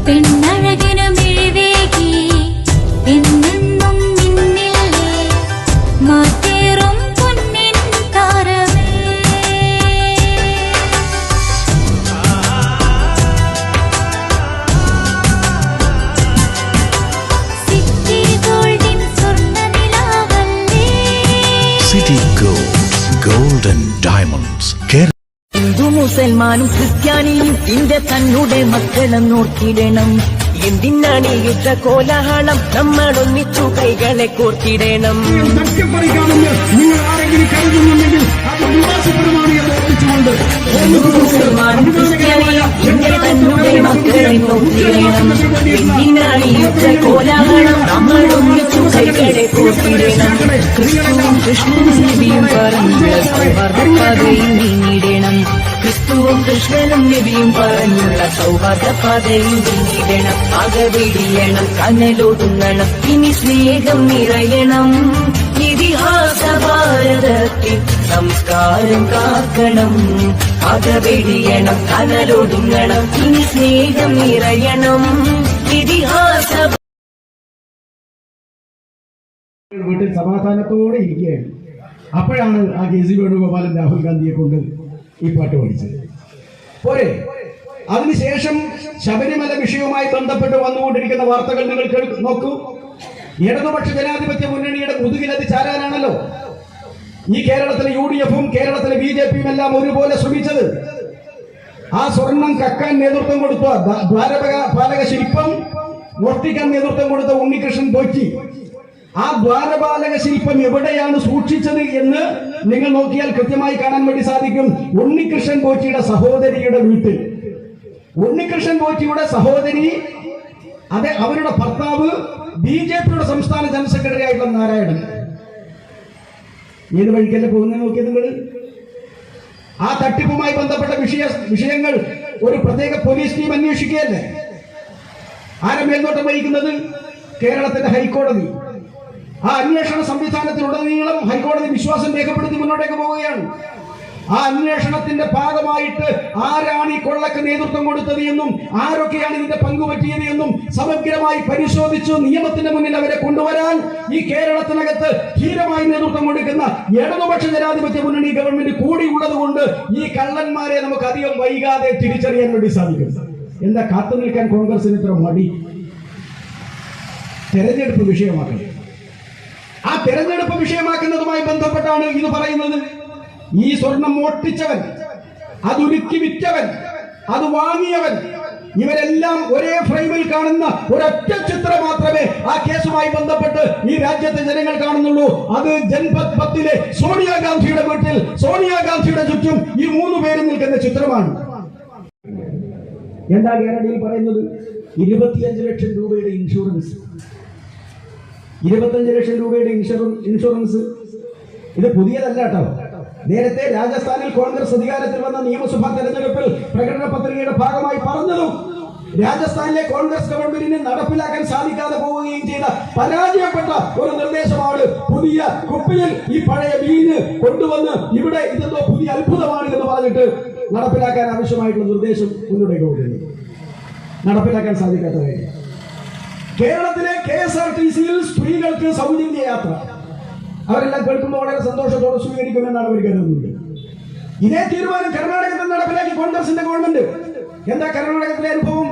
City Gold and Diamonds. Hindu മുസൽമാനും ക്രിസ്ത്യാനിയും ഇന്റെ തന്നുടെ മക്കളും നോക്കിയിടണം. എന്തിനാണ് യുദ്ധ കോലാഹലം? നമ്മൾ ഒന്നിച്ചു കൈകളെ കോർത്തിടണം. ഹിന്ദു മുസൽമാനും ക്രിസ്ത്യാനിയും ഇന്റെ തന്നുടെ മക്കളെ നോക്കിയിടണം. എന്തിനാണ് യുദ്ധ കോലാഹലം? നമ്മൾ ഒന്നിച്ചു കൈകളെ കോർത്തിടണം. ക്രിസ്തുവും കൃഷ്ണനും നബിയും പറഞ്ഞ സൗഹാർദ്ദപാതയിൽ നീങ്ങിടണം. ക്രിസ്തുവും കൃഷ്ണനും നബിയും പറഞ്ഞുള്ള സൗഹാർദ്ദപാതയിൽ നീങ്ങിടണം. അകവെടിയണം, കനലൊടുങ്ങണം, ഇനി സ്നേഹം നിറയണം. ഇതിഹാസ ഭാരതത്തിൽ സംസ്കാരം കാക്കണം. അകവെടിയണം, കനലൊടുങ്ങണം, ഇനി സ്നേഹം നിറയണം. ഇതിഹാസ വീട്ടിൽ സമാധാനത്തോടെ ഇരിക്കുകയാണ്. അപ്പോഴാണ് ആ കെ.സി. വേണുഗോപാലൻ രാഹുൽ ഗാന്ധിയെ കൊണ്ട് ഈ പാട്ട് പഠിച്ചത്. പോരെ, അതിനുശേഷം ശബരിമല വിഷയവുമായി ബന്ധപ്പെട്ട് വന്നുകൊണ്ടിരിക്കുന്ന വാർത്തകൾ നിങ്ങൾ നോക്കൂ. ഇടതുപക്ഷ ജനാധിപത്യ മുന്നണിയുടെ മുതുകിലത് ചാരാനാണല്ലോ ഈ കേരളത്തിലെ UDF-ഉം കേരളത്തിലെ BJP-യും എല്ലാം ഒരുപോലെ ശ്രമിച്ചത്. ആ സ്വർണം കക്കാൻ നേതൃത്വം കൊടുത്ത ദ്വാരപാലക ശില്പം മോഷ്ടിക്കാൻ നേതൃത്വം കൊടുത്ത ഉണ്ണികൃഷ്ണൻ പോറ്റി, ആ ദ്വാരപാലക ശില്പം എവിടെയാണ് സൂക്ഷിച്ചത് എന്ന് നിങ്ങൾ നോക്കിയാൽ കൃത്യമായി കാണാൻ വേണ്ടി സാധിക്കും. ഉണ്ണികൃഷ്ണൻ പോറ്റിയുടെ സഹോദരിയുടെ വീട്ടിൽ. ഉണ്ണികൃഷ്ണൻ പോറ്റിയുടെ സഹോദരി, അതെ, അവരുടെ ഭർത്താവ് BJP-യുടെ സംസ്ഥാന ജനറൽ സെക്രട്ടറി ആയിട്ടുള്ള നാരായണൻ. ഏത് വഴിക്കല്ലേ പോകുന്നത് നോക്കിയത് നിങ്ങൾ? ആ തട്ടിപ്പുമായി ബന്ധപ്പെട്ട വിഷയങ്ങൾ ഒരു പ്രത്യേക പോലീസ് ടീം അന്വേഷിക്കുകയല്ലേ? ആരെ മേൽനോട്ടം വഹിക്കുന്നത്? കേരളത്തിന്റെ ഹൈക്കോടതി. ആ അന്വേഷണ സംവിധാനത്തിലുടനീളം ഹൈക്കോടതി വിശ്വാസം രേഖപ്പെടുത്തി മുന്നോട്ടേക്ക് പോവുകയാണ്. ആ അന്വേഷണത്തിന്റെ ഭാഗമായിട്ട് ആരാണ് ഈ കൊള്ളക്ക് നേതൃത്വം കൊടുത്തത് എന്നും ആരൊക്കെയാണ് ഇതിന്റെ പങ്കുപറ്റിയത് എന്നും സമഗ്രമായി പരിശോധിച്ചു നിയമത്തിന്റെ മുന്നിൽ അവരെ കൊണ്ടുവരാൻ ഈ കേരളത്തിനകത്ത് ധീരമായി നേതൃത്വം കൊടുക്കുന്ന ഇടതുപക്ഷ ജനാധിപത്യ മുന്നണി ഗവൺമെന്റ് കൂടി ഉള്ളത് കൊണ്ട് ഈ കള്ളന്മാരെ നമുക്ക് അധികം വൈകാതെ തിരിച്ചറിയാൻ വേണ്ടി സാധിക്കും. എന്താ കാത്തു നിൽക്കാൻ കോൺഗ്രസിന് ഇത്ര മടി? തെരഞ്ഞെടുപ്പ് വിഷയമാക്കണം. ആ തെരഞ്ഞെടുപ്പ് വിഷയമാക്കുന്നതുമായി ബന്ധപ്പെട്ടാണ് ഇത് പറയുന്നത്. ഈ സ്വർണം മോഷ്ടിച്ചവൻ, അതുരുക്കി വിറ്റവൻ, അത് വാങ്ങിയവൻ, ഇവരെല്ലാം ഒരേ ഫ്രെയിമിൽ കാണുന്ന ഒരൊറ്റ ചിത്രം മാത്രമേ ആ കേസുമായി ബന്ധപ്പെട്ട് ഈ രാജ്യത്തെ ജനങ്ങൾ കാണുന്നുള്ളൂ. അത് ജൻപത് 10-ലെ സോണിയാഗാന്ധിയുടെ വീട്ടിൽ, സോണിയാഗാന്ധിയുടെ ചുറ്റും ഈ 3 പേരും നിൽക്കുന്ന ചിത്രമാണ്. എന്താ ഗ്യാരണ്ടിയിൽ പറയുന്നത്? 25 ലക്ഷം രൂപയുടെ ഇൻഷുറൻസ്. 25 ലക്ഷം രൂപയുടെ ഇൻഷുറൻസ്. ഇത് പുതിയതല്ല കേട്ടോ. നേരത്തെ രാജസ്ഥാനിൽ കോൺഗ്രസ് അധികാരത്തിൽ വന്ന നിയമസഭാ തെരഞ്ഞെടുപ്പിൽ പ്രകടന പത്രികയുടെ ഭാഗമായി പറഞ്ഞതും രാജസ്ഥാനിലെ കോൺഗ്രസ് ഗവൺമെന്റിന് നടപ്പിലാക്കാൻ സാധിക്കാതെ പോവുകയും ചെയ്ത പരാജയപ്പെട്ട ഒരു നിർദ്ദേശമാണ് പുതിയ കുപ്പിയിൽ ഈ പഴയ വീഞ്ഞ് കൊണ്ടുവന്ന് ഇവിടെ ഇതെന്തോ പുതിയ അത്ഭുതമാണ് എന്ന് പറഞ്ഞിട്ട് നടപ്പിലാക്കാൻ ആവശ്യമായിട്ടുള്ള നിർദ്ദേശം മുന്നോട്ടേക്ക് കൊണ്ടുവരുന്നത്. നടപ്പിലാക്കാൻ സാധിക്കാത്ത കാര്യം. കേരളത്തിലെ KSRTC-യിൽ സ്ത്രീകൾക്ക് സൗജന്യ യാത്ര അവരെല്ലാം കേൾക്കുമ്പോൾ വളരെ സന്തോഷത്തോടെ സ്വീകരിക്കുമെന്നാണ് അവർ കരുതുന്നത്. ഇതേ തീരുമാനം കർണാടകത്തിൽ നടപ്പിലാക്കി കോൺഗ്രസിന്റെ ഗവൺമെന്റ്. എന്താ കർണാടകത്തിലെ അനുഭവം?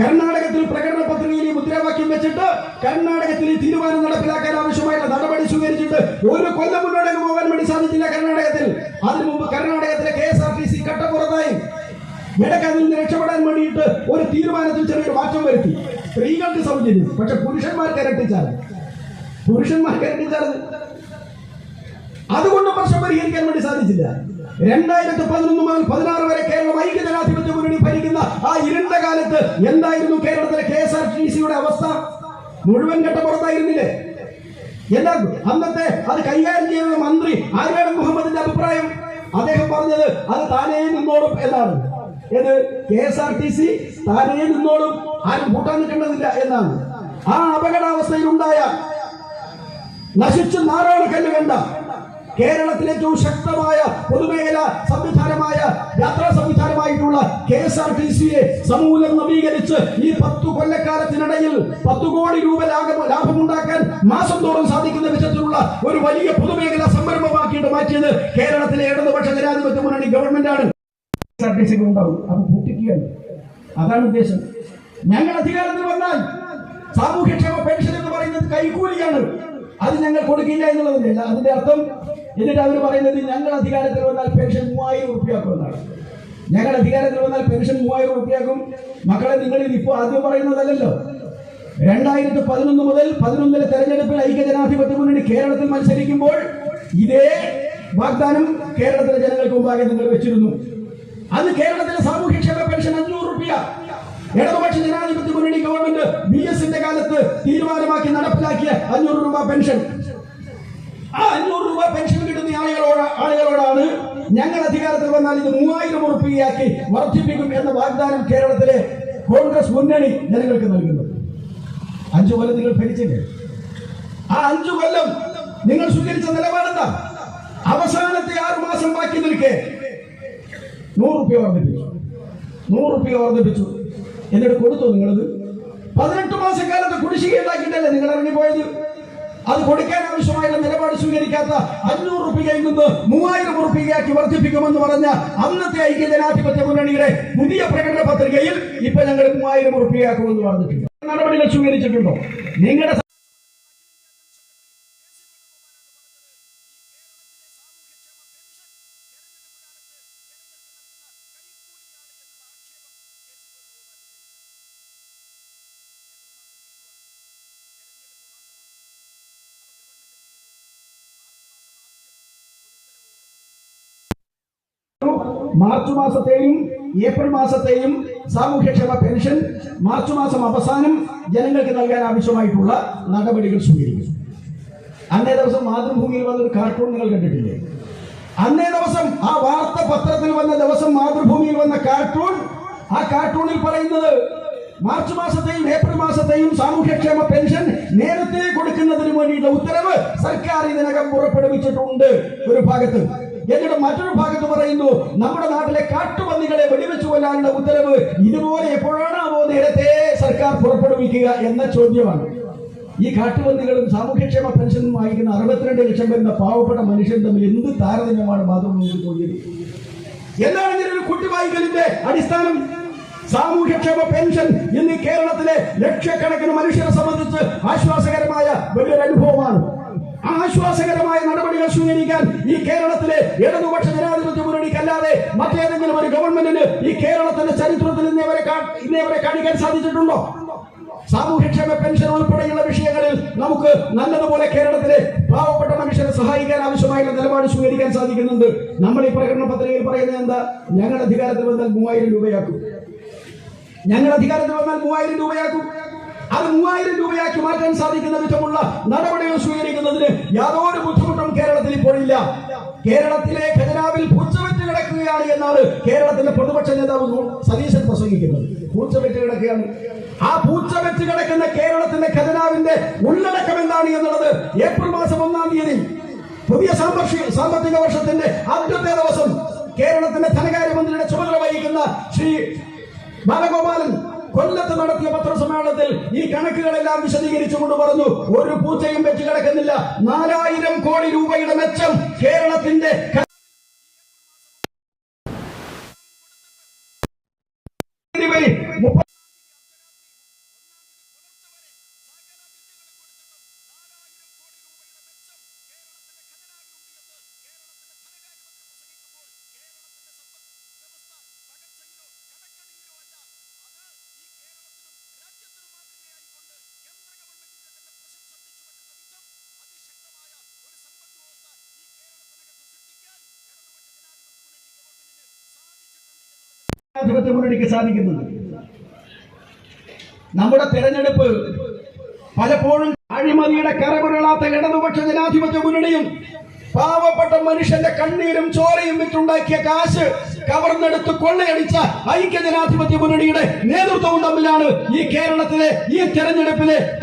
കർണാടകത്തിൽ പ്രകടന പത്രികയിൽ ഈ മുദ്രാവാക്യം വെച്ചിട്ട് കർണാടകത്തിൽ ഈ തീരുമാനം നടപ്പിലാക്കാൻ ആവശ്യമായിട്ടുള്ള നടപടി സ്വീകരിച്ചിട്ട് 1 കൊല്ലം മുന്നോട്ടേക്ക് പോകാൻ വേണ്ടി സാധിച്ചില്ല കർണാടകത്തിൽ. അതിനു മുമ്പ് കർണാടകത്തിലെ KSRTC കട്ടപ്പുറത്തായി. ഇടയ്ക്ക് അതിൽ നിന്ന് രക്ഷപ്പെടാൻ വേണ്ടിയിട്ട് ഒരു തീരുമാനത്തിൽ ചെറിയൊരു മാറ്റം വരുത്തി. സ്ത്രീകൾക്ക് സൗജന്യം, പക്ഷെ പുരുഷന്മാർക്ക് ഇരട്ടിച്ചാർജ്. അതുകൊണ്ട് പ്രശ്നം പരിഹരിക്കാൻ വേണ്ടി സാധിച്ചില്ല. 2011 മുതൽ 16 വരെ കേരളം ഐക്യജനാധിപത്യ മുന്നണി ഭരിക്കുന്ന ആ ഇരുണ്ട കാലത്ത് എന്തായിരുന്നു കേരളത്തിലെ KSRTC-യുടെ അവസ്ഥ? മുഴുവൻ കട്ടപ്പുറത്തായിരുന്നില്ലേ? എന്താ അന്നത്തെ അത് കൈകാര്യം ചെയ്ത മന്ത്രി ആര്യാടൻ മുഹമ്മദിന്റെ അഭിപ്രായം? അദ്ദേഹം പറഞ്ഞത് അത് താനേ നിന്നോളും എന്നാണ്. ഏത്? KSRTC താനേ നിന്നോളും, ആരും കൂട്ടാൻ നിൽക്കേണ്ടതില്ല എന്നാണ്. ആ അപകടാവസ്ഥയിലുണ്ടായ നശിച്ചു നാറാണ് കല്ല് കണ്ട കേരളത്തിലെ ഏറ്റവും ശക്തമായ പൊതുമേഖല സംവിധാനമായ യാത്രാ സംവിധാനമായിട്ടുള്ള KSRTCയെ സമൂലം നവീകരിച്ച് ഈ 10 കൊല്ലക്കാലത്തിനിടയിൽ 10 കോടി രൂപ ലാഭമുണ്ടാക്കാൻ മാസം തോറും സാധിക്കുന്ന വിധത്തിലുള്ള ഒരു വലിയ പൊതുമേഖലാ സംരംഭമാക്കിയിട്ട് മാറ്റിയത് കേരളത്തിലെ ഇടതുപക്ഷ ജനാധിപത്യ മുന്നണി ഗവൺമെന്റ് ആണ്. KSRTCക്ക് ഉണ്ടാവും, അത് പൊട്ടിക്കുകയാണ്. അതാണ് ഉദ്ദേശം. ഞങ്ങൾ അധികാരത്തിൽ വന്നാൽ സാമൂഹ്യക്ഷേമ പെൻഷൻ എന്ന് പറയുന്നത് കൈക്കൂലിയാണ്, അത് ഞങ്ങൾ കൊടുക്കില്ല എന്നുള്ളതല്ല അതിന്റെ അർത്ഥം. എന്നിട്ട് അവർ പറയുന്നത് ഞങ്ങൾ അധികാരത്തിൽ വന്നാൽ പെൻഷൻ 3000 രൂപയാക്കും എന്നാണ്. ഞങ്ങൾ അധികാരത്തിൽ വന്നാൽ പെൻഷൻ 3000 രൂപയാക്കും. മക്കളെ, നിങ്ങൾ ഇപ്പോൾ ആദ്യം പറയുന്നതല്ലോ. 2011 മുതൽ 2011 തെരഞ്ഞെടുപ്പിൽ ഐക്യജനാധിപത്യ മുന്നണി കേരളത്തിൽ മത്സരിക്കുമ്പോൾ ഇതേ വാഗ്ദാനം കേരളത്തിലെ ജനങ്ങൾക്ക് മുമ്പാകെ നിങ്ങൾ വെച്ചിരുന്നു. അന്ന് കേരളത്തിലെ സാമൂഹ്യക്ഷേമ പെൻഷൻ 500 രൂപ ഇടതുപക്ഷ ജനാധിപത്യ മുന്നണി ഗവൺമെന്റ് BSന്റെ കാലത്ത് തീരുമാനമാക്കി നടപ്പിലാക്കിയ 500 രൂപ പെൻഷൻ. ആ 500 രൂപ പെൻഷൻ കിട്ടുന്ന ആളുകളോടാണ് ഞങ്ങൾ അധികാരത്തിൽ വന്നാൽ ഇത് 3000 രൂപയാക്കി വർദ്ധിപ്പിക്കും എന്ന വാഗ്ദാനം കേരളത്തിലെ കോൺഗ്രസ് മുന്നണി ജനങ്ങൾക്ക് നൽകുന്നത്. 5 കൊല്ലം നിങ്ങൾ ഭരിച്ചില്ലേ? ആ 5 കൊല്ലം നിങ്ങൾ സ്വീകരിച്ച നിലപാടെന്താ? അവസാനത്തെ 6 മാസം ബാക്കി നിൽക്കെ 100 രൂപ വർദ്ധിപ്പിച്ചു, 100 രൂപ വർദ്ധിപ്പിച്ചു. എന്നിട്ട് കൊടുത്തു നിങ്ങളത്? 18 മാസക്കാലത്ത് കുടിശ്ശിക ഉണ്ടാക്കിയിട്ടല്ലേ നിങ്ങൾ ഇറങ്ങിപ്പോയത്? അത് കൊടുക്കാൻ ആവശ്യമായുള്ള നിലപാട് സ്വീകരിക്കാത്ത 500 രൂപയിൽ നിന്ന് 3000 രൂപയാക്കി വർദ്ധിപ്പിക്കുമെന്ന് പറഞ്ഞ അന്നത്തെ ഐക്യജനാധിപത്യ മുന്നണിയുടെ പുതിയ പ്രകടന പത്രികയിൽ ഇപ്പൊ ഞങ്ങൾ 3000 രൂപയാക്കുമെന്ന് പറഞ്ഞിട്ടുണ്ട്. നടപടികൾ സ്വീകരിച്ചിട്ടുണ്ടോ? നിങ്ങളുടെ മാർച്ച് മാസത്തെയും ഏപ്രിൽ മാസത്തെയും സാമൂഹ്യക്ഷേമ പെൻഷൻ മാർച്ച് മാസം അവസാനം ജനങ്ങൾക്ക് നൽകാൻ ആവശ്യമായിട്ടുള്ള നടപടികൾ സ്വീകരിക്കും. അന്നേ ദിവസം മാതൃഭൂമിയിൽ വന്നൊരു കാർട്ടൂൺ നിങ്ങൾ കണ്ടിട്ടില്ലേ? അന്നേ ദിവസം ആ വാർത്ത പത്രത്തിൽ വന്ന ദിവസം മാതൃഭൂമിയിൽ വന്ന കാർട്ടൂൺ, ആ കാർട്ടൂണിൽ പറയുന്നത് മാർച്ച് മാസത്തെയും ഏപ്രിൽ മാസത്തെയും സാമൂഹ്യക്ഷേമ പെൻഷൻ നേരത്തെ കൊടുക്കുന്നതിന് വേണ്ടിയുള്ള ഉത്തരവ് സർക്കാർ ഇതിനകം പുറപ്പെടുവിച്ചിട്ടുണ്ട് ഒരു ഭാഗത്ത്. എന്നിട്ട് മറ്റൊരു ഭാഗത്ത് പറയുന്നു നമ്മുടെ നാട്ടിലെ കാട്ടുപന്നികളെ വെടിവെച്ചു കൊല്ലാനുള്ള ഉത്തരവ് ഇതുപോലെ എപ്പോഴാണാവോ നേരത്തെ സർക്കാർ പുറപ്പെടുവിക്കുക എന്ന ചോദ്യമാണ്. ഈ കാട്ടുപന്നികളും സാമൂഹ്യക്ഷേമ പെൻഷനും വാങ്ങിക്കുന്ന 62 ലക്ഷം വരുന്ന പാവപ്പെട്ട മനുഷ്യൻ തമ്മിൽ എന്ത് താരതമ്യമാണ് മാതൃഭൂമിയിൽ തോന്നിയത്? എന്താണ് ഇതിനൊരു കുട്ടിവായിക്കലിന്റെ അടിസ്ഥാനം? സാമൂഹ്യക്ഷേമ പെൻഷൻ ഇന്ന് കേരളത്തിലെ ലക്ഷക്കണക്കിന് മനുഷ്യരെ സംബന്ധിച്ച് ആശ്വാസകരമായ വലിയൊരു അനുഭവമാണ്. ആശ്വാസകരമായ നടപടികൾ സ്വീകരിക്കാൻ ഈ കേരളത്തിലെ ഇടതുപക്ഷ ജനാധിപത്യ മുന്നണിക്കല്ലാതെ മറ്റേതെങ്കിലും ഒരു ഗവൺമെന്റിന് ഈ കേരളത്തിന്റെ ചരിത്രത്തിൽ ഇന്നേവരെ കാണിക്കാൻ സാധിച്ചിട്ടുണ്ടോ? സാമൂഹ്യക്ഷേമ പെൻഷൻ ഉൾപ്പെടെയുള്ള വിഷയങ്ങളിൽ നമുക്ക് നല്ലതുപോലെ കേരളത്തിലെ പാവപ്പെട്ട മനുഷ്യരെ സഹായിക്കാൻ ആവശ്യമായുള്ള നിലപാട് സ്വീകരിക്കാൻ സാധിക്കുന്നുണ്ട്. നമ്മൾ ഈ പ്രകടന പത്രികയിൽ പറയുന്നത് എന്താ? ഞങ്ങൾ അധികാരത്തിൽ വന്നാൽ 3000 രൂപയാക്കും. ഞങ്ങൾ അധികാരത്തിൽ വന്നാൽ 3000 രൂപയാക്കും. അത് 3000 രൂപയാക്കി മാറ്റാൻ സാധിക്കുന്ന വിധമുള്ള നടപടികൾ സ്വീകരിക്കുന്നതിന് യാതൊരു ബുദ്ധിമുട്ടും കേരളത്തിൽ ഇപ്പോഴില്ല. കേരളത്തിലെ ഖജനാവിൽ പൂച്ചവെറ്റ് കിടക്കുകയാണ് എന്നാണ് കേരളത്തിന്റെ പ്രതിപക്ഷ നേതാവ് സതീശൻ പ്രസംഗിക്കുന്നത്. പൂച്ചവെറ്റ് കിടക്കുകയാണ്. ആ പൂച്ചവെറ്റ് കിടക്കുന്ന കേരളത്തിന്റെ ഖജനാവിന്റെ ഉള്ളടക്കം എന്താണ് എന്നുള്ളത് ഏപ്രിൽ മാസം 1-ാം തീയതി പുതിയ സാമ്പത്തിക വർഷത്തിന്റെ ആദ്യത്തെ ദിവസം കേരളത്തിന്റെ ധനകാര്യമന്ത്രിയുടെ ചുമതല വഹിക്കുന്ന ശ്രീ ബാലഗോപാലൻ കൊല്ലത്ത് നടത്തിയ പത്രസമ്മേളനത്തിൽ ഈ കണക്കുകളെല്ലാം വിശദീകരിച്ചുകൊണ്ട് പറഞ്ഞു, ഒരു പൂച്ചയും വെച്ച് കിടക്കുന്നില്ല. 4000 കോടി രൂപയുടെ മെച്ചം കേരളത്തിന്റെ മുന്നണിക്ക് സാധിക്കുന്നുണ്ട്. നമ്മുടെ തെരഞ്ഞെടുപ്പ് പലപ്പോഴും അഴിമതിയുടെ കരമുരളാത്ത ഇടതുപക്ഷ ജനാധിപത്യ മുന്നണിയും പാവപ്പെട്ട മനുഷ്യന്റെ കണ്ണീരും ചോരയും വിറ്റുണ്ടാക്കിയ കാശ് കവർന്നെടുത്ത് കൊള്ളയടിച്ച ഐക്യജനാധിപത്യ മുന്നണിയുടെ നേതൃത്വവും തമ്മിലാണ് ഈ കേരളത്തിലെ ഈ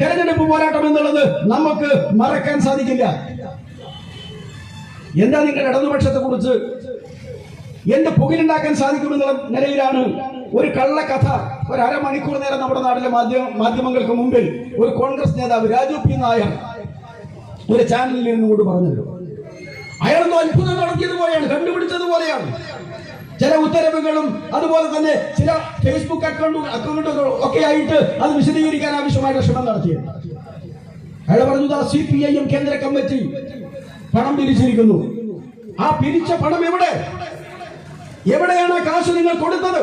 തെരഞ്ഞെടുപ്പ് പോരാട്ടം എന്നുള്ളത് നമുക്ക് മറക്കാൻ സാധിക്കില്ല. എന്താ നിങ്ങൾ ഇടതുപക്ഷത്തെ കുറിച്ച് എന്ത് പുകയിലുണ്ടാക്കാൻ സാധിക്കുമെന്നുള്ള നിലയിലാണ് ഒരു കള്ളക്കഥ ഒരു അരമണിക്കൂർ നേരം നമ്മുടെ നാട്ടിലെ മാധ്യമങ്ങൾക്ക് മുമ്പിൽ ഒരു കോൺഗ്രസ് നേതാവ് രാജു പി നായർ ഒരു ചാനലിൽ നിന്നുകൊണ്ട് പറഞ്ഞല്ലോ. അയാളൊന്നും അത്ഭുതം നടത്തിയതുപോലെയാണ്, കണ്ടുപിടിച്ചതുപോലെയാണ്. ചില ഉത്തരവുകളും അതുപോലെ തന്നെ ചില ഫേസ്ബുക്ക് അക്കൗണ്ടുകൾ ഒക്കെ ആയിട്ട് അത് വിശദീകരിക്കാൻ ആവശ്യമായിട്ട് ശ്രമം നടത്തിയത്. അയാൾ പറഞ്ഞത് CPIM കേന്ദ്ര കമ്മിറ്റി പണം പിരിച്ചിരിക്കുന്നു. ആ പിരിച്ച പണം എവിടെയാണ് കാശ് നിങ്ങൾ കൊടുത്തത്?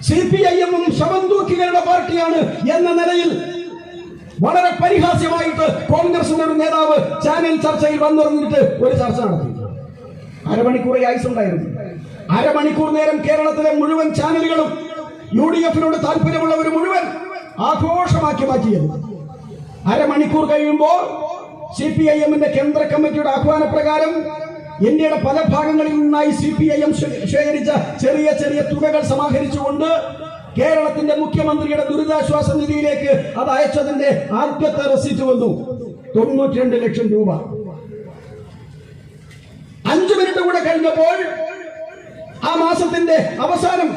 CPIM ശവം തൂക്കികളുടെ പാർട്ടിയാണ് എന്ന നിലയിൽ വളരെ പരിഹാസ്യമായിട്ട് കോൺഗ്രസിന്റെ ഒരു നേതാവ് ചാനൽ ചർച്ചയിൽ വന്നിറങ്ങിയിട്ട് ഒരു ചർച്ച നടത്തി. അരമണിക്കൂർ ആയുസുണ്ടായിരുന്നു. അരമണിക്കൂർ നേരം കേരളത്തിലെ മുഴുവൻ ചാനലുകളും UDF-നോട് താല്പര്യമുള്ളവർ മുഴുവൻ ആഘോഷമാക്കി മാറ്റിയത്. അരമണിക്കൂർ കഴിയുമ്പോൾ CPIM-ന്റെ കേന്ദ്ര കമ്മിറ്റിയുടെ ആഹ്വാനപ്രകാരം ഇന്ത്യയുടെ പല ഭാഗങ്ങളിൽ നിന്നായി CPIM ശേഖരിച്ച ചെറിയ ചെറിയ തുകകൾ സമാഹരിച്ചുകൊണ്ട് കേരളത്തിന്റെ മുഖ്യമന്ത്രിയുടെ ദുരിതാശ്വാസ നിധിയിലേക്ക് അത് അയച്ചതിന്റെ ആദ്യത്തെ റെസിറ്റ് വന്നു. 92 ലക്ഷം രൂപ. 5 മിനിറ്റ് കൂടെ കഴിഞ്ഞപ്പോൾ ആ മാസത്തിന്റെ അവസാനം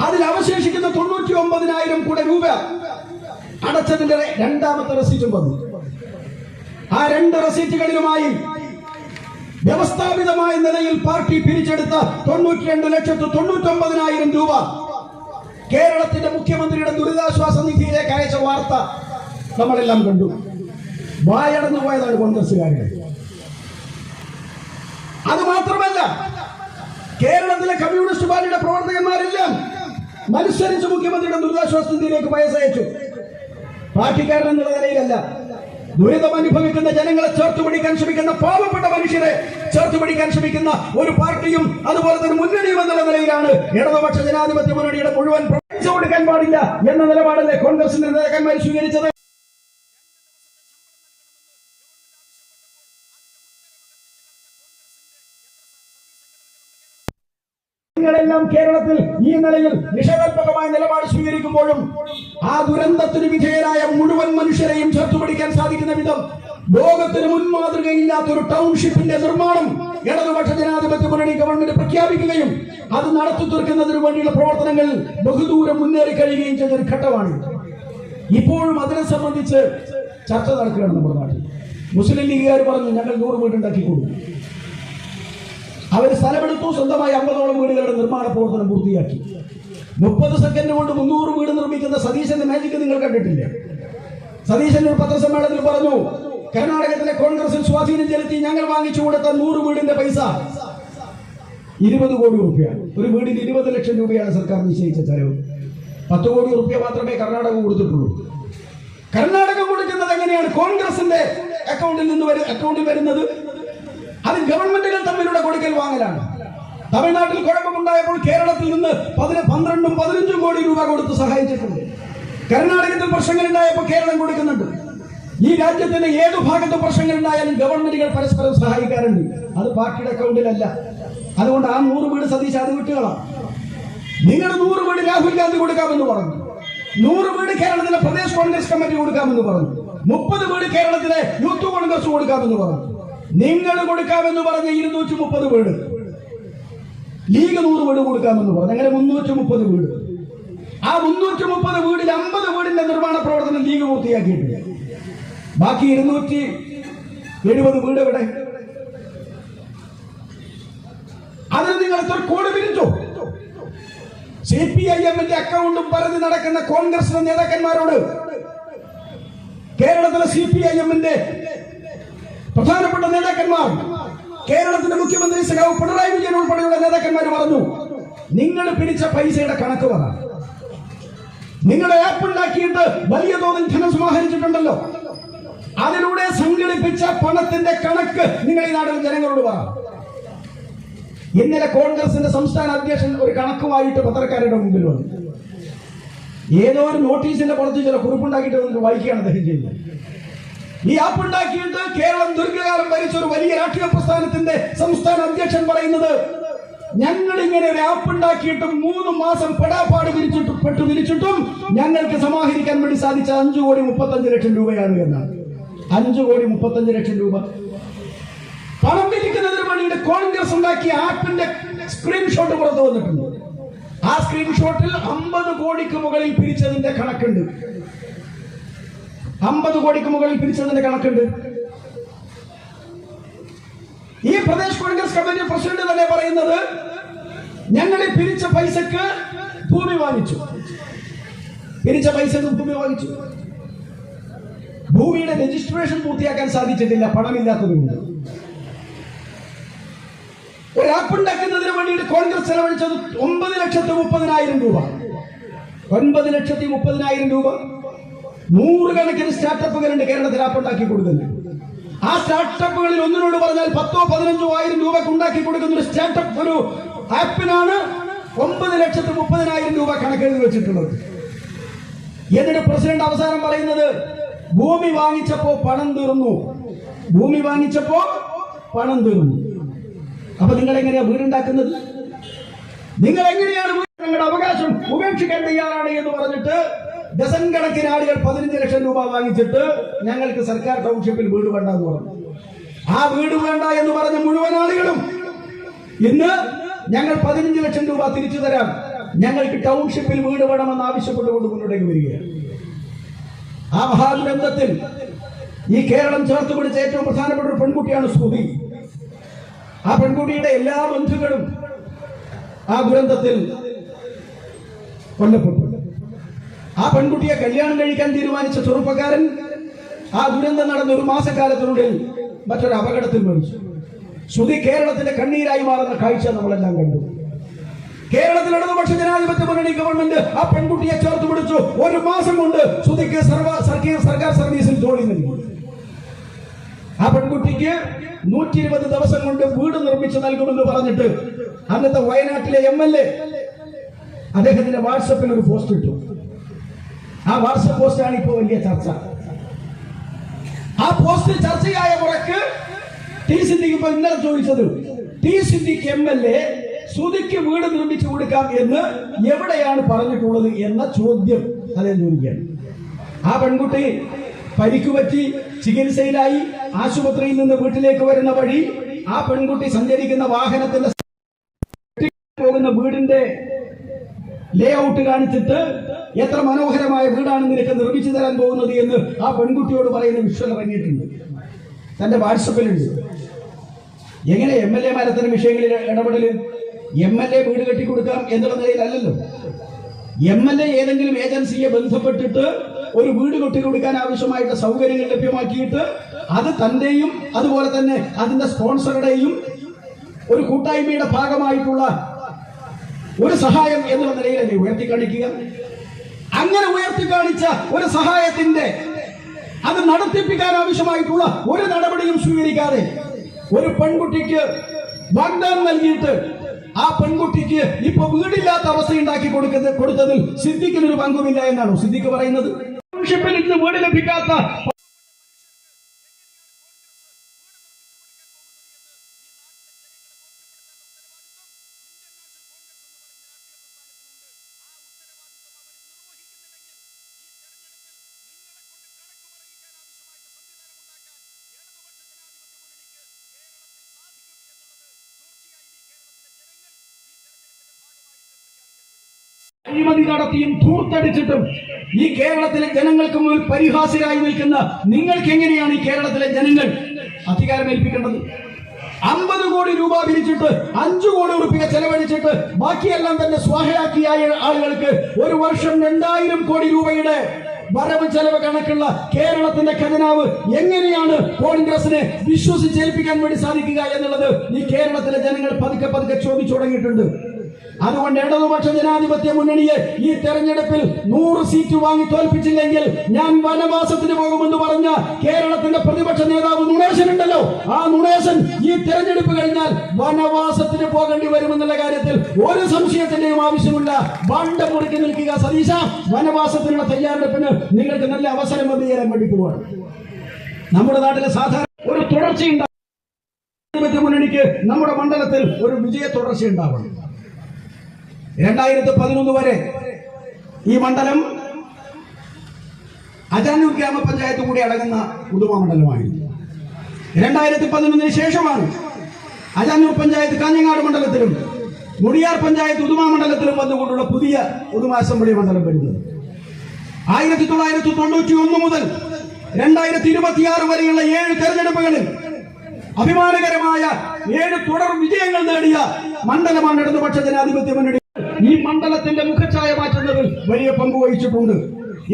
അതിൽ അവശേഷിക്കുന്ന 99,000 കൂടെ രൂപ അടച്ചതിന്റെ രണ്ടാമത്തെ റെസിറ്റും വന്നു. ആ 2 റെസിറ്റുകളിലുമായി വ്യവസ്ഥാപിതമായ നിലയിൽ പാർട്ടി പിരിച്ചെടുത്ത 92,99,000 രൂപ കേരളത്തിന്റെ മുഖ്യമന്ത്രിയുടെ ദുരിതാശ്വാസ നിധിയിലേക്ക് അയച്ച വാർത്ത നമ്മളെല്ലാം കണ്ടു. വായടന്നു പോയതാണ് കോൺഗ്രസുകാരുടെ. അത് മാത്രമല്ല, കേരളത്തിലെ കമ്മ്യൂണിസ്റ്റ് പാർട്ടിയുടെ പ്രവർത്തകന്മാരെല്ലാം മത്സരിച്ച് മുഖ്യമന്ത്രിയുടെ ദുരിതാശ്വാസ നിധിയിലേക്ക് പൈസ അയച്ചു. പാർട്ടിക്കാരനെന്നുള്ള നിലയിലല്ല, ദുരിതം അനുഭവിക്കുന്ന ജനങ്ങളെ ചേർത്തുപിടിക്കാൻ ശ്രമിക്കുന്ന പാവപ്പെട്ട മനുഷ്യരെ ചേർത്തുപിടിക്കാൻ ശ്രമിക്കുന്ന ഒരു പാർട്ടിയും അതുപോലെ തന്നെ മുന്നണിയും എന്നുള്ള നിലയിലാണ് ഇടതുപക്ഷ ജനാധിപത്യ മുന്നണിയുടെ മുഴുവൻ പൈസ കൊടുക്കാൻ പാടില്ല എന്ന നിലപാടല്ലേ കോൺഗ്രസിന്റെ നേതാക്കന്മാർ സ്വീകരിച്ചത്. െല്ലാം കേരളത്തിൽ ഈ നിലയിൽ നിഷേധാത്മകമായ നിലപാട് സ്വീകരിക്കുമ്പോഴും ആ ദുരന്തത്തിന് വിധേയരായ മുഴുവൻ മനുഷ്യരെയും ചേർത്തുപിടിക്കാൻ സാധിക്കുന്ന വിധം ലോകത്തിന് മുൻമാതൃകയില്ലാത്തൊരു ടൗൺഷിപ്പിന്റെ നിർമ്മാണം ഇടതുപക്ഷ ജനാധിപത്യ മുന്നണി ഗവൺമെന്റ് പ്രഖ്യാപിക്കുകയും അത് നടത്തി തീർക്കുന്നതിന് വേണ്ടിയുള്ള പ്രവർത്തനങ്ങൾ ബഹുദൂരം മുന്നേറി കഴിയുകയും ചെയ്ത ഒരു ഘട്ടമാണ്. ഇപ്പോഴും അതിനെ സംബന്ധിച്ച് ചർച്ച നടക്കുകയാണ് നമ്മുടെ നാട്ടിൽ. മുസ്ലിം ലീഗുകാർ പറഞ്ഞു ഞങ്ങൾ 100 വീടുണ്ടാക്കി കൊടുക്കും. അവർ സ്ഥലമെടുത്തു, സ്വന്തമായി 50ഓളം വീടുകളുടെ നിർമ്മാണ പ്രവർത്തനം പൂർത്തിയാക്കി. 30 സെക്കൻഡ് കൊണ്ട് 300 വീട് നിർമ്മിക്കുന്ന സതീശന്റെ മാജിക് നിങ്ങൾ കണ്ടിട്ടില്ലേ? സതീശൻ ഒരു പത്രസമ്മേളനത്തിൽ പറഞ്ഞു, കർണാടകത്തിലെ കോൺഗ്രസിൽ സ്വാധീനം ചെലുത്തി ഞങ്ങൾ വാങ്ങിച്ചു കൊടുത്ത 100 വീടിന്റെ പൈസ 20 കോടി രൂപ. ഒരു വീടിന് 20 ലക്ഷം രൂപയാണ് സർക്കാർ നിശ്ചയിച്ച ചെലവ്. 10 കോടി രൂപ മാത്രമേ കർണാടക കൊടുത്തിട്ടുള്ളൂ. കർണാടക കൊടുക്കുന്നത് എങ്ങനെയാണ്? കോൺഗ്രസിന്റെ അക്കൗണ്ടിൽ വരുന്നത് അത് ഗവൺമെന്റുകൾ തമ്മിലുള്ള കൊടുക്കൽ വാങ്ങലാണ്. തമിഴ്നാട്ടിൽ കുഴപ്പമുണ്ടായപ്പോൾ കേരളത്തിൽ നിന്ന് 12ഉം 15ഉം കോടി രൂപ കൊടുത്ത് സഹായിച്ചിട്ടുണ്ട്. കർണാടകത്തിൽ പ്രശ്നങ്ങൾ ഉണ്ടായപ്പോൾ കേരളം കൊടുക്കുന്നുണ്ട്. ഈ രാജ്യത്തിന്റെ ഏതു ഭാഗത്ത് പ്രശ്നങ്ങൾ ഉണ്ടായാലും ഗവൺമെന്റുകൾ പരസ്പരം സഹായിക്കാറുണ്ട്. അത് പാർട്ടിയുടെ അക്കൗണ്ടിലല്ല. അതുകൊണ്ട് ആ 100 വീട് സതീശ് അത് വിട്ടുകളാം. നിങ്ങൾ 100 വീട് രാഹുൽ ഗാന്ധി കൊടുക്കാമെന്ന് പറഞ്ഞു. 100 വീട് കേരളത്തിലെ പ്രദേശ് കോൺഗ്രസ് കമ്മിറ്റി കൊടുക്കാമെന്ന് പറഞ്ഞു. 30 വീട് കേരളത്തിലെ യൂത്ത് കോൺഗ്രസ് കൊടുക്കാമെന്ന് പറഞ്ഞു. നിങ്ങൾ കൊടുക്കാമെന്ന് പറഞ്ഞ 230 വീട് ലീഗ് 100 വീട് കൊടുക്കാമെന്ന് പറഞ്ഞു. അങ്ങനെ 330 വീട്. ആ 330 വീടിൽ 50 വീടിന്റെ നിർമ്മാണ പ്രവർത്തനം ലീഗ് പൂർത്തിയാക്കിയിട്ടുണ്ട്. ബാക്കി 270 വീട് എവിടെ? അതിന് നിങ്ങൾ എത്ര കോടി പിരിച്ചു? CPIM-ന്റെ അക്കൗണ്ടും പറഞ്ഞ് നടക്കുന്ന കോൺഗ്രസിന്റെ നേതാക്കന്മാരോട് കേരളത്തിലെ CPIM-ന്റെ പ്രധാനപ്പെട്ട നേതാക്കന്മാർ, കേരളത്തിന്റെ മുഖ്യമന്ത്രി സഖാവ് പിണറായി വിജയൻ ഉൾപ്പെടെയുള്ള നേതാക്കന്മാർ പറഞ്ഞു, നിങ്ങൾ പിരിച്ച പൈസയുടെ കണക്ക് പറ. നിങ്ങൾ ആപ്പ് ഉണ്ടാക്കിയിട്ട് വലിയ തോതിൽ ധനം സമാഹരിച്ചിട്ടുണ്ടല്ലോ, അതിലൂടെ സംഘടിപ്പിച്ച പണത്തിന്റെ കണക്ക് നിങ്ങൾ ഈ നാട്ടിലെ ജനങ്ങളോട് പറ. ഇന്നലെ കോൺഗ്രസിന്റെ സംസ്ഥാന അധ്യക്ഷൻ ഒരു കണക്കുമായിട്ട് പത്രക്കാരുടെ മുമ്പിൽ വന്നു. ഏതോ ഒരു നോട്ടീസിന്റെ പുറത്ത് ചില കുറിപ്പുണ്ടാക്കിയിട്ട് വായിക്കുകയാണ് അദ്ദേഹം ചെയ്യുന്നത്. ഈ ആപ്പ് ഉണ്ടാക്കിയിട്ട് കേരളം ദീർഘകാലം ഭരിച്ച ഒരു വലിയ രാഷ്ട്രീയ പ്രസ്ഥാനത്തിന്റെ സംസ്ഥാന അധ്യക്ഷൻ പറയുന്നത്, ഞങ്ങൾ ഇങ്ങനെ ഒരു ആപ്പ് ഉണ്ടാക്കിയിട്ട് 3 മാസം പെടാപ്പാട് വിരിച്ചിട്ടും ഞങ്ങൾക്ക് സമാഹരിക്കാൻ വേണ്ടി സാധിച്ച 5,35 ലക്ഷം രൂപയാണ് എന്നാണ്. 5,35 ലക്ഷം രൂപ പണം വിരിക്കുന്നതിന് വേണ്ടിയിട്ട് കോൺഗ്രസ് ഉണ്ടാക്കിയ ആപ്പിന്റെ സ്ക്രീൻഷോട്ട് പുറത്തു വന്നിട്ടുണ്ട്. ആ സ്ക്രീൻഷോട്ടിൽ 50 കോടിക്ക് മുകളിൽ പിരിച്ചതിന്റെ കണക്കുണ്ട്. 50 കോടിക്ക് മുകളിൽ പിരിച്ചതിന്റെ കണക്കുണ്ട്. ഈ പ്രദേശ് കോൺഗ്രസ് കമ്മിറ്റി പ്രസിഡന്റ് തന്നെ പറയുന്നത് ഞങ്ങളെ പിരിച്ച പൈസക്ക് ഭൂമി വാങ്ങിച്ചു. പിരിച്ച പൈസക്ക് ഭൂമി വാങ്ങിച്ചു. ഭൂമിയുടെ രജിസ്ട്രേഷൻ പൂർത്തിയാക്കാൻ സാധിച്ചിട്ടില്ല, പണമില്ലാത്തതുകൊണ്ട്. ഒരു ആപ്പ് ഉണ്ടാക്കുന്നതിന് വേണ്ടിയിട്ട് കോൺഗ്രസ് ചെലവഴിച്ചത് 9,30,000 രൂപ. 9,30,000 രൂപ. 100 കണക്കിന് സ്റ്റാർട്ടപ്പുകളുണ്ട് കേരളത്തിൽ ആപ്പ് ഉണ്ടാക്കി കൊടുക്കുന്നത്. ആ സ്റ്റാർട്ടപ്പുകളിൽ ഒന്നിനോട് പറഞ്ഞാൽ 10,000-15,000 രൂപക്ക് ഉണ്ടാക്കി കൊടുക്കുന്ന ഒരു സ്റ്റാർട്ടപ്പ്, ഒരു ആപ്പിനാണ് 9,30,000 രൂപ കണക്കെഴുതി വെച്ചിട്ടുള്ളത്. എന്നിട്ട് പ്രസിഡന്റ് അവസാനം പറയുന്നത് ഭൂമി വാങ്ങിച്ചപ്പോ പണം തീർന്നു. ഭൂമി വാങ്ങിച്ചപ്പോ പണം തീർന്നു. അപ്പൊ നിങ്ങൾ എങ്ങനെയാ വീടുണ്ടാക്കുന്നത്? നിങ്ങൾ എങ്ങനെയാണ് നിങ്ങളുടെ അവകാശം ഉപേക്ഷിക്കാൻ തയ്യാറാണ് എന്ന് പറഞ്ഞിട്ട് ഡസൻ കണക്കിന് ആളുകൾ 15 ലക്ഷം രൂപ വാങ്ങിച്ചിട്ട് ഞങ്ങൾക്ക് സർക്കാർ ടൗൺഷിപ്പിൽ വീട് വേണ്ട എന്ന് പറഞ്ഞു. ആ വീട് വേണ്ട എന്ന് പറഞ്ഞ മുഴുവൻ ആളുകളും ഇന്ന് ഞങ്ങൾ 15 ലക്ഷം രൂപ തിരിച്ചു തരാം, ഞങ്ങൾക്ക് ടൗൺഷിപ്പിൽ വീട് വേണമെന്ന് ആവശ്യപ്പെട്ടുകൊണ്ട് മുന്നോട്ടേക്ക് വരികയാണ്. ആ മഹാദുരന്തത്തിൽ ഈ കേരളം ചേർത്ത് പിടിച്ച ഏറ്റവും പ്രധാനപ്പെട്ട ഒരു പെൺകുട്ടിയാണ് ശ്രുതി. ആ പെൺകുട്ടിയുടെ എല്ലാ ബന്ധുക്കളും ആ ദുരന്തത്തിൽ കൊല്ലപ്പെട്ടു. ആ പെൺകുട്ടിയെ കല്യാണം കഴിക്കാൻ തീരുമാനിച്ച ചെറുപ്പക്കാരൻ ആ ദുരന്തം നടന്ന 1 മാസക്കാലത്തിനുള്ളിൽ മറ്റൊരു അപകടത്തിൽ മരിച്ചു. ശ്രുതി കേരളത്തിന്റെ കണ്ണീരായി മാറുന്ന കാഴ്ച നമ്മളെല്ലാം കണ്ടു. കേരളത്തിൽ ഇടതുപക്ഷ ജനാധിപത്യ മുന്നണി ഗവൺമെന്റ് ആ പെൺകുട്ടിയെ ചേർത്ത് പിടിച്ചു. 1 മാസം കൊണ്ട് ശ്രുതിക്ക് സർക്കാർ സർവീസിൽ ജോലി നൽകി. ആ പെൺകുട്ടിക്ക് 120 ദിവസം കൊണ്ട് വീട് നിർമ്മിച്ചു നൽകുമെന്ന് പറഞ്ഞിട്ട് അന്നത്തെ വയനാട്ടിലെ MLA അദ്ദേഹത്തിന്റെ വാട്സപ്പിൽ ഒരു പോസ്റ്റ് ഇട്ടു. ആ വാട്സപ്പ് പോസ്റ്റാണ് ഇപ്പോൾ വലിയ ചർച്ച. ആ പോസ്റ്റ് ചർച്ചയായ മുറക്ക് ടി സിദ്ദിഖ് ഇപ്പൊ ഇന്നലെ ചോദിച്ചത്, ടി സിദ്ദിഖ് MLA ശ്രുതിക്ക് വീട് നിർമ്മിച്ചു കൊടുക്കാം എന്ന് എവിടെയാണ് പറഞ്ഞിട്ടുള്ളത് എന്ന ചോദ്യം അദ്ദേഹം ചോദിക്കുകയാണ്. ആ പെൺകുട്ടി പരിക്കുപറ്റി ചികിത്സയിലായി ആശുപത്രിയിൽ നിന്ന് വീട്ടിലേക്ക് വരുന്ന വഴി ആ പെൺകുട്ടി സഞ്ചരിക്കുന്ന വാഹനത്തിന്റെ പോകുന്ന വീടിന്റെ ലേഔട്ട് കാണിച്ചിട്ട് എത്ര മനോഹരമായ വീടാണ് നിനക്ക് നിർമ്മിച്ചു തരാൻ പോകുന്നത് എന്ന് ആ പെൺകുട്ടിയോട് പറയുന്ന വിഷ്വൽ ഇറങ്ങിയിട്ടുണ്ട്, തന്റെ വാട്സപ്പിലുണ്ട്. എങ്ങനെ MLA അത്തരം വിഷയങ്ങളിൽ ഇടപെടല്? MLA വീട് കെട്ടിക്കൊടുക്കാം എന്നുള്ള നിലയിലല്ലല്ലോ. MLA ഏതെങ്കിലും ഏജൻസിയെ ബന്ധപ്പെട്ടിട്ട് ഒരു വീട് കെട്ടിക്കൊടുക്കാൻ ആവശ്യമായിട്ട് സൗകര്യങ്ങൾ ലഭ്യമാക്കിയിട്ട് അത് തന്റെയും അതുപോലെ തന്നെ അതിന്റെ സ്പോൺസറുടെയും ഒരു കൂട്ടായ്മയുടെ ഭാഗമായിട്ടുള്ള ഒരു സഹായം എന്നുള്ള നിലയിലല്ലേ ഉയർത്തിക്കാണിക്കുക. അങ്ങനെ ഉയർത്തിക്കാണിച്ച ഒരു സഹായത്തിന്റെ അത് നടത്തിപ്പിക്കാൻ ആവശ്യമായിട്ടുള്ള ഒരു നടപടിയും സ്വീകരിക്കാതെ ഒരു പെൺകുട്ടിക്ക് വാഗ്ദാനം നൽകിയിട്ട് ആ പെൺകുട്ടിക്ക് ഇപ്പൊ വീടില്ലാത്ത അവസ്ഥ ഉണ്ടാക്കി കൊടുത്തതിൽ സിദ്ദിഖിനൊരു പങ്കുമില്ല എന്നാണോ സിദ്ദിഖ് പറയുന്നത്? ടൗൺഷിപ്പിൽ ഇന്ന് വീട് ലഭിക്കാത്ത അഴിമതി നടത്തിയും ധൂർത്തടിച്ചിട്ടും ഈ കേരളത്തിലെ ജനങ്ങൾക്ക് മുന്നിൽ പരിഹാസ്യരായി നിൽക്കുന്ന നിങ്ങൾക്ക് എങ്ങനെയാണ് ഈ കേരളത്തിലെ ജനങ്ങൾ അധികാരം ഏൽപ്പിക്കേണ്ടത്? 50 കോടി രൂപ പിരിച്ചിട്ട് 5 കോടി രൂപ ചെലവഴിച്ചിട്ട് ബാക്കിയെല്ലാം തന്നെ സ്വാഹയാക്കിയ ആളുകൾക്ക് ഒരു വർഷം 2000 കോടി രൂപയുടെ വരവ് ചെലവ് കണക്കുള്ള കേരളത്തിന്റെ ഖജനാവ് എങ്ങനെയാണ് കോൺഗ്രസിനെ വിശ്വസിച്ചേൽപ്പിക്കാൻ വേണ്ടി സാധിക്കുക എന്നുള്ളത് ഈ കേരളത്തിലെ ജനങ്ങൾ പതുക്കെ പതുക്കെ ചോദിച്ചു തുടങ്ങിയിട്ടുണ്ട്. അതുകൊണ്ട് ഇടതുപക്ഷ ജനാധിപത്യ മുന്നണിയെ ഈ തെരഞ്ഞെടുപ്പിൽ 100 സീറ്റ് വാങ്ങി തോൽപ്പിച്ചില്ലെങ്കിൽ ഞാൻ വനവാസത്തിന് പോകുമെന്ന് പറഞ്ഞ കേരളത്തിന്റെ പ്രതിപക്ഷ നേതാവ് നുണേശൻ ഉണ്ടല്ലോ, ആ നുണേശൻ ഈ തെരഞ്ഞെടുപ്പ് കഴിഞ്ഞാൽ വനവാസത്തിന് പോകേണ്ടി വരുമെന്നുള്ള കാര്യത്തിൽ ഒരു സംശയത്തിന്റെയും ആവശ്യമില്ല. ബണ്ട മുറുക്കി നിൽക്കുക സതീശ, വനവാസത്തിനുള്ള തയ്യാറെടുപ്പിന് നിങ്ങൾക്ക് നല്ല അവസരം വന്നു ചേരാൻ വേണ്ടി പോവാണ്. നമ്മുടെ നാട്ടിലെ സാധാരണ ഒരു തുടർച്ചയുണ്ടാകും. മുന്നണിക്ക് നമ്മുടെ മണ്ഡലത്തിൽ ഒരു വിജയ തുടർച്ചയുണ്ടാവണം. 2011 വരെ ഈ മണ്ഡലം അജാനൂർ ഗ്രാമപഞ്ചായത്ത് കൂടി അടങ്ങുന്ന ഉദുമ മണ്ഡലമായിരുന്നു. 2011 ശേഷമാണ് അജാനൂർ പഞ്ചായത്ത് കാഞ്ഞങ്ങാട് മണ്ഡലത്തിലും മുടിയാർ പഞ്ചായത്ത് ഉദുമ മണ്ഡലത്തിലും വന്നുകൊണ്ടുള്ള പുതിയ ഉദുമ അസംബ്ലി മണ്ഡലം വരുന്നത് 1991 മുതൽ 2026 വരെയുള്ള 7 തെരഞ്ഞെടുപ്പുകളിൽ അഭിമാനകരമായ 7 തുടർ വിജയങ്ങൾ നേടിയ മണ്ഡലമാണ് ഇടതുപക്ഷ ജനാധിപത്യ മുന്നണി. ഈ മണ്ഡലത്തിന്റെ മുഖച്ഛായ മാറ്റുന്നതിൽ വലിയ പങ്ക് വഹിച്ചിട്ടുണ്ട്.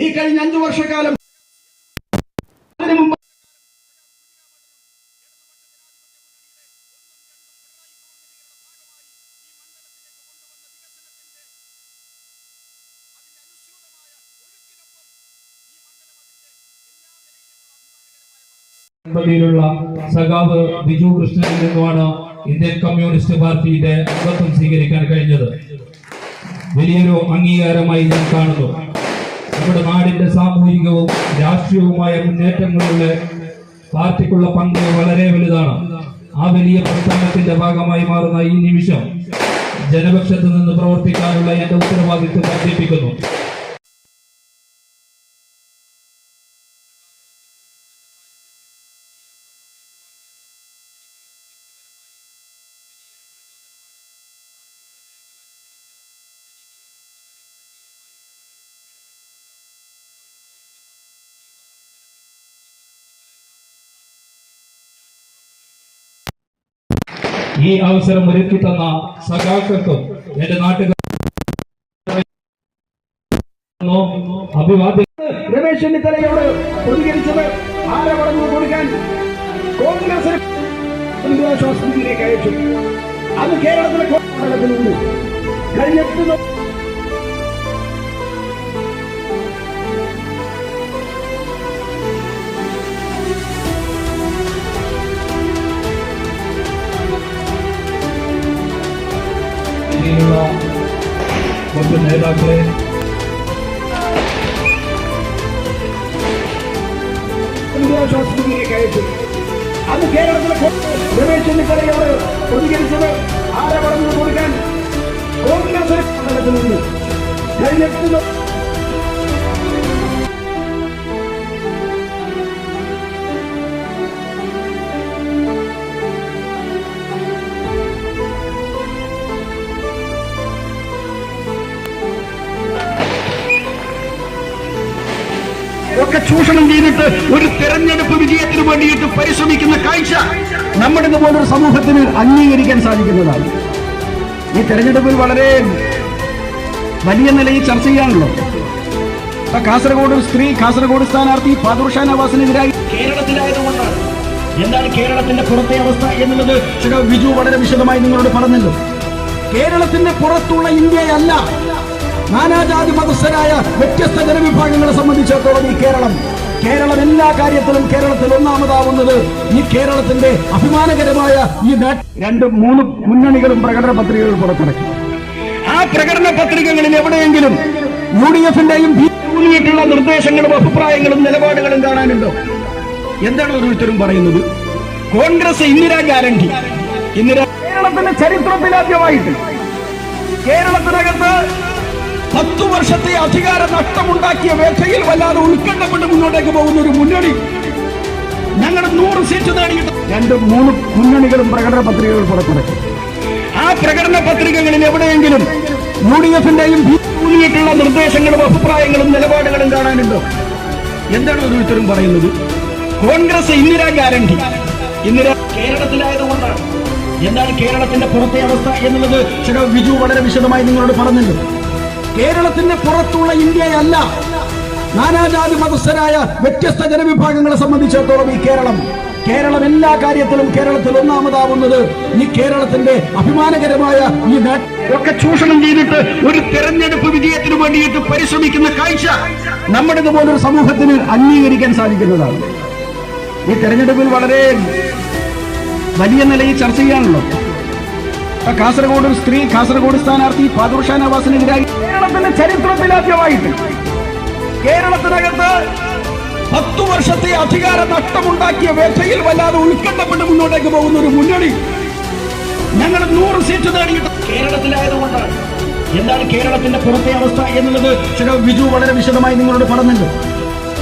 ഈ കഴിഞ്ഞ 5 വർഷക്കാലം അതിനു മുമ്പ് ിലുള്ള സഖാവ് ബിജു കൃഷ്ണനിൽ നിന്നുമാണ് ഇന്ത്യൻ കമ്മ്യൂണിസ്റ്റ് പാർട്ടിയുടെ അംഗത്വം സ്വീകരിക്കാൻ കഴിഞ്ഞത്. വലിയൊരു അംഗീകാരമായി ഞാൻ കാണുന്നു. നമ്മുടെ നാടിന്റെ സാമൂഹികവും രാഷ്ട്രീയവുമായ മുന്നേറ്റങ്ങളിലെ പാർട്ടിക്കുള്ള പങ്ക് വളരെ വലുതാണ്. ആ വലിയ പ്രസ്ഥാനത്തിന്റെ ഭാഗമായി മാറുന്ന ഈ നിമിഷം ജനപക്ഷത്ത് നിന്ന് പ്രവർത്തിക്കാനുള്ള എന്റെ ഉത്തരവാദിത്വം വർദ്ധിപ്പിക്കുന്നു. ഈ അവസരം ഒരുക്കി തന്ന സഖാക്കൾക്കും എന്റെ നാട്ടുകാർ അഭിവാദ്യം. രമേശ് ചെന്നിത്തലയോട് പ്രതികരിച്ചത് ആരെ പറഞ്ഞു കൊടുക്കാൻ കോൺഗ്രസിന് ദുരിതാശ്വാസത്തിലേക്ക് അയച്ചു. അത് കേരളത്തിലെ മണ്ഡലത്തിലുണ്ട്. കഴിഞ്ഞ മറ്റു നേതാക്കളെ ദുരിതാശ്വാസത്തിലേക്ക് അയച്ചു. അത് കേരളത്തിലെ രമേശ് ചെന്നിത്തലയോട് പ്രതികരിച്ചത് ആരെ പറഞ്ഞു കൊടുക്കാൻ കോൺഗ്രസിന് മണ്ഡലത്തിലുണ്ട്. കഴിഞ്ഞ ഒക്കെ ചൂഷണം ചെയ്തിട്ട് ഒരു തെരഞ്ഞെടുപ്പ് വിജയത്തിന് വേണ്ടിയിട്ട് പരിശ്രമിക്കുന്ന കാഴ്ച നമ്മുടെ ഇതുപോലൊരു സമൂഹത്തിന് അംഗീകരിക്കാൻ സാധിക്കുന്നതാണ്. ഈ തെരഞ്ഞെടുപ്പിൽ വളരെ വലിയ നിലയിൽ ചർച്ച ചെയ്യാണല്ലോ. കാസർഗോഡ് സ്ത്രീ കാസർഗോഡ് സ്ഥാനാർത്ഥി ഫാദുർ ഷാ നവാസിനെതിരായി കേരളത്തിലായതുകൊണ്ടാണ്. എന്താണ് കേരളത്തിന്റെ പുറത്തെ അവസ്ഥ എന്നുള്ളത് ബിജു വളരെ വിശദമായി നിങ്ങളോട് പറഞ്ഞല്ലോ. കേരളത്തിന്റെ പുറത്തുള്ള ഇന്ത്യയല്ല, നാനാജാതി മതസ്ഥരായ വ്യത്യസ്ത ജനവിഭാഗങ്ങളെ സംബന്ധിച്ചിടത്തോളം ഈ കേരളം എല്ലാ കാര്യത്തിലും കേരളത്തിൽ ഒന്നാമതാവുന്നത് ഈ കേരളത്തിന്റെ അഭിമാനകരമായ ഈ 2-3 മുന്നണികളും പ്രകടന പത്രികകൾ പുറത്തിറക്കി. ആ പ്രകടന പത്രികകളിൽ എവിടെയെങ്കിലും UDF-ന്റെയും ൂന്നിയിട്ടുള്ള നിർദ്ദേശങ്ങളും അഭിപ്രായങ്ങളും നിലപാടുകളും കാണാനുണ്ടോ? എന്താണ് ഓരോരുത്തരും പറയുന്നത്? കോൺഗ്രസ് ഇന്ദിരാ ഗ്യാരണ്ടി, കേരളത്തിന്റെ ചരിത്രത്തിലാദ്യമായിട്ട് കേരളത്തിനകത്ത് 10 വർഷത്തെ അധികാര നഷ്ടമുണ്ടാക്കിയ വേട്ടയിൽ വല്ലാതെ ഉത്കണ്ഠപ്പെട്ട് മുന്നോട്ടേക്ക് പോകുന്ന ഒരു മുന്നണി. ഞങ്ങൾ 100 സീറ്റ് നേടിയിട്ട് 2-3 മുന്നണികളും പ്രകടന പത്രികകൾ പുറത്തിറക്കി. ആ പ്രകടന പത്രികകളിൽ എവിടെയെങ്കിലും UDF-ന്റെയും ൂന്നിയിട്ടുള്ള നിർദ്ദേശങ്ങളും അഭിപ്രായങ്ങളും നിലപാടുകളും കാണാനുണ്ടോ? എന്താണ് ഓരോരുത്തരും പറയുന്നത്? കോൺഗ്രസ് ഇന്ദിരാ ഗ്യാരണ്ടി, കേരളത്തിലായതുകൊണ്ടാണ്. എന്താണ് കേരളത്തിന്റെ പുറത്തെ അവസ്ഥ എന്നുള്ളത് ബിജു വളരെ വിശദമായി നിങ്ങളോട് പറഞ്ഞല്ലോ. കേരളത്തിന്റെ പുറത്തുള്ള ഇന്ത്യയല്ല, നാനാജാതി മതസ്ഥരായ വ്യത്യസ്ത ജനവിഭാഗങ്ങളെ സംബന്ധിച്ചിടത്തോളം ഈ കേരളം എല്ലാ കാര്യത്തിലും കേരളത്തിൽ ഒന്നാമതാവുന്നത് ഈ കേരളത്തിന്റെ അഭിമാനകരമായ ഈ ഒക്കെ ചൂഷണം ചെയ്തിട്ട് ഒരു തെരഞ്ഞെടുപ്പ് വിജയത്തിന് വേണ്ടിയിട്ട് പരിശ്രമിക്കുന്ന കാഴ്ച നമ്മുടെ ഇതുപോലൊരു സമൂഹത്തിന് അംഗീകരിക്കാൻ സാധിക്കുന്നതാണ്. ഈ തെരഞ്ഞെടുപ്പിൽ വളരെ വലിയ നിലയിൽ ചർച്ച ചെയ്യാണല്ലോ. കാസർഗോഡ് സ്ത്രീ കാസർഗോഡ് സ്ഥാനാർത്ഥി ഫാദുർ ഷാ നവാസിനെതിരായി കേരളത്തിന്റെ ചരിത്രത്തിലാദ്യമായിട്ട് കേരളത്തിനകത്ത് 10 വർഷത്തെ അധികാര നഷ്ടമുണ്ടാക്കിയ വേട്ടയിൽ വല്ലാതെ ഉത്കണ്ഠപ്പെട്ട് മുന്നോട്ടേക്ക് പോകുന്ന ഒരു മുന്നണി. ഞങ്ങൾ 100 സീറ്റ് നേടിയിട്ട് കേരളത്തിലായതുകൊണ്ടാണ്. എന്താണ് കേരളത്തിന്റെ പുറത്തെ അവസ്ഥ എന്നുള്ളത് ബിജു വളരെ വിശദമായി നിങ്ങളോട് പറഞ്ഞല്ലോ.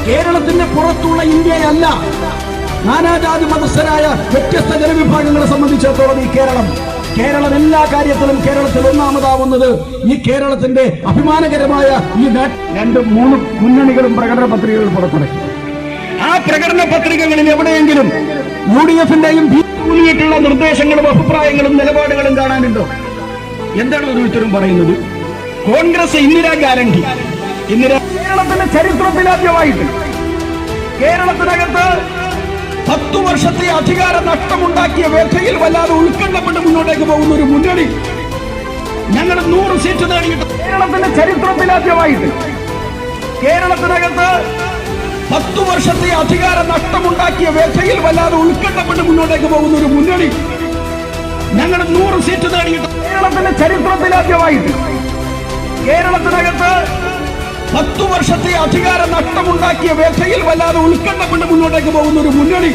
കേരളത്തിന്റെ പുറത്തുള്ള ഇന്ത്യയല്ല, നാനാജാതി മതസ്ഥരായ വ്യത്യസ്ത ജനവിഭാഗങ്ങളെ സംബന്ധിച്ചിടത്തോളം ഈ കേരളം എല്ലാ കാര്യത്തിലും കേരളത്തിൽ ഒന്നാമതാവുന്നത് ഈ കേരളത്തിന്റെ അഭിമാനകരമായ ഈ 2-3 മുന്നണികളും പ്രകടന പത്രികകൾ പുറത്തിറക്കി. ആ പ്രകടന പത്രികകളിൽ എവിടെയെങ്കിലും UDF-ന്റെയും ൂന്നിയിട്ടുള്ള നിർദ്ദേശങ്ങളും അഭിപ്രായങ്ങളും നിലപാടുകളും കാണാനുണ്ടോ? എന്താണ് ഓരോരുത്തരും പറയുന്നത്? കോൺഗ്രസ് ഇന്ദിരാഗാന്ധി കേരളത്തിന്റെ ചരിത്രത്തിലാദ്യമായിട്ട് കേരളത്തിനകത്ത് 10 വർഷത്തെ അധികാര നഷ്ടമുണ്ടാക്കിയ വേദയിൽ വല്ലാതെ ഉത്കണ്ഠപ്പെട്ട് മുന്നോട്ടേക്ക് പോകുന്ന ഒരു മുന്നണി. ഞങ്ങൾ 100 സീറ്റ് നേടിയിട്ട് കേരളത്തിന്റെ ചരിത്രത്തിലാദ്യമായിട്ട് കേരളത്തിനകത്ത് 10 വർഷത്തെ അധികാര നഷ്ടമുണ്ടാക്കിയ വേദയിൽ വല്ലാതെ ഉത്കണ്ഠപ്പെട്ട് മുന്നോട്ടേക്ക് പോകുന്ന ഒരു മുന്നണി. ഞങ്ങൾ 100 സീറ്റ് നേടിയിട്ട് കേരളത്തിന്റെ ചരിത്രത്തിലാദ്യമായിട്ട് കേരളത്തിനകത്ത് 10 വർഷത്തെ അധികാര നഷ്ടമുണ്ടാക്കിയ വേദയിൽ വല്ലാതെ ഉത്കണ്ഠപ്പെട്ട് മുന്നോട്ടേക്ക് പോകുന്ന ഒരു മുന്നണി.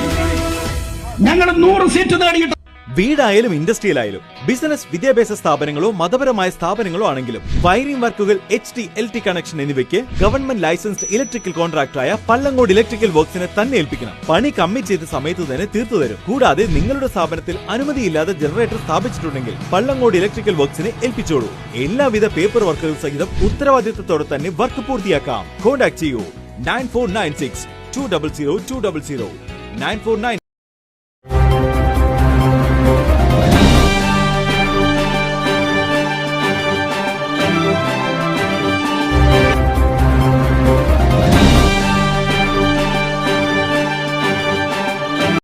ഞങ്ങൾ 100 സീറ്റ് നേടിയിട്ട് വീടായാലും ഇൻഡസ്ട്രിയിലായാലും ബിസിനസ്, വിദ്യാഭ്യാസ സ്ഥാപനങ്ങളോ മതപരമായ സ്ഥാപനങ്ങളോ ആണെങ്കിലും വയറിംഗ് വർക്കുകൾ, HT, LT കണക്ഷൻ എന്നിവയ്ക്ക് ഗവൺമെന്റ് ലൈസൻസ്ഡ് ഇലക്ട്രിക്കൽ കോൺട്രാക്ടറായ പള്ളങ്കോട് ഇലക്ട്രിക്കൽ വർക്സിനെ തന്നെ ഏൽപ്പിക്കണം. പണി കമ്മിറ്റ് ചെയ്ത സമയത്ത് തന്നെ തീർത്തു തരും. കൂടാതെ നിങ്ങളുടെ സ്ഥാപനത്തിൽ അനുമതിയില്ലാതെ ജനറേറ്റർ സ്ഥാപിച്ചിട്ടുണ്ടെങ്കിൽ പള്ളങ്കോട് ഇലക്ട്രിക്കൽ വർക്സിനെ ഏൽപ്പിച്ചോളൂ. എല്ലാവിധ പേപ്പർ വർക്കുകൾ സഹിതം ഉത്തരവാദിത്തത്തോടെ തന്നെ വർക്ക് പൂർത്തിയാക്കാം. കോൺടാക്ട് ചെയ്യൂ 9496 200 200 9496